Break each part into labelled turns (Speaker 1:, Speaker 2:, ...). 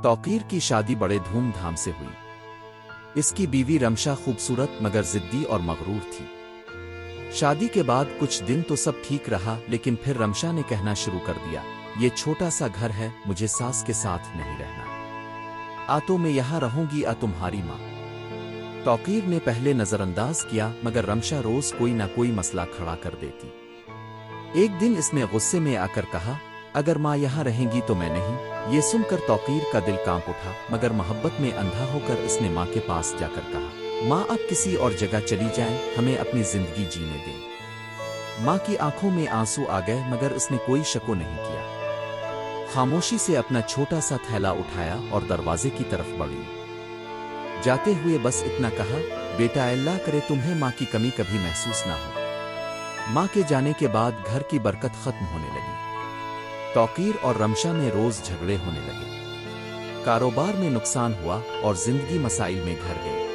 Speaker 1: توقیر کی شادی بڑے دھوم دھام سے ہوئی۔ اس کی بیوی رمشا خوبصورت مگر ضدی اور مغرور تھی۔ شادی کے بعد کچھ دن تو سب ٹھیک رہا، لیکن پھر رمشا نے کہنا شروع کر دیا، یہ چھوٹا سا گھر ہے، مجھے ساس کے ساتھ نہیں رہنا، تو میں یہاں رہوں گی تمہاری ماں۔ توقیر نے پہلے نظر انداز کیا، مگر رمشا روز کوئی نہ کوئی مسئلہ کھڑا کر دیتی۔ ایک دن اس نے غصے میں آ کر کہا، اگر ماں یہاں رہیں گی تو میں نہیں۔ یہ سن کر توقیر کا دل کانپ اٹھا، مگر محبت میں اندھا ہو کر اس نے ماں کے پاس جا کر کہا، ماں اب کسی اور جگہ چلی جائیں، ہمیں اپنی زندگی جینے دیں۔ ماں کی آنکھوں میں آنسو آ گئے، مگر اس نے کوئی شکو نہیں کیا۔ خاموشی سے اپنا چھوٹا سا تھیلا اٹھایا اور دروازے کی طرف بڑھی۔ جاتے ہوئے بس اتنا کہا، بیٹا اللہ کرے تمہیں ماں کی کمی کبھی محسوس نہ ہو۔ ماں کے جانے کے بعد گھر کی برکت ختم ہونے لگی۔ توقیر اور رمشا میں روز جھگڑے ہونے لگے، کاروبار میں نقصان ہوا اور زندگی مسائل میں گھر گئی۔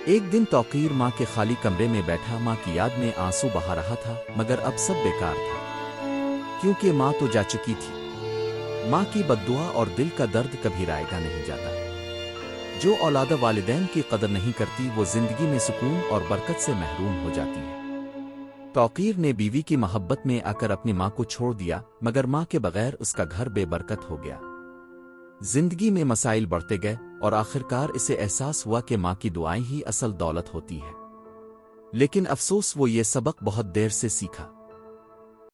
Speaker 1: ایک دن توقیر ماں کے خالی کمرے میں بیٹھا ماں کی یاد میں آنسو بہا رہا تھا، مگر اب سب بیکار تھا، کیونکہ ماں تو جا چکی تھی۔ ماں کی بددعا اور دل کا درد کبھی رائگاں نہیں جاتا۔ جو اولاد والدین کی قدر نہیں کرتی وہ زندگی میں سکون اور برکت سے محروم ہو جاتی ہے۔ توقیر نے بیوی کی محبت میں آ کر اپنی ماں کو چھوڑ دیا، مگر ماں کے بغیر اس کا گھر بے برکت ہو گیا۔ زندگی میں مسائل بڑھتے گئے اور آخرکار اسے احساس ہوا کہ ماں کی دعائیں ہی اصل دولت ہوتی ہے۔ لیکن افسوس وہ یہ سبق بہت دیر سے سیکھا۔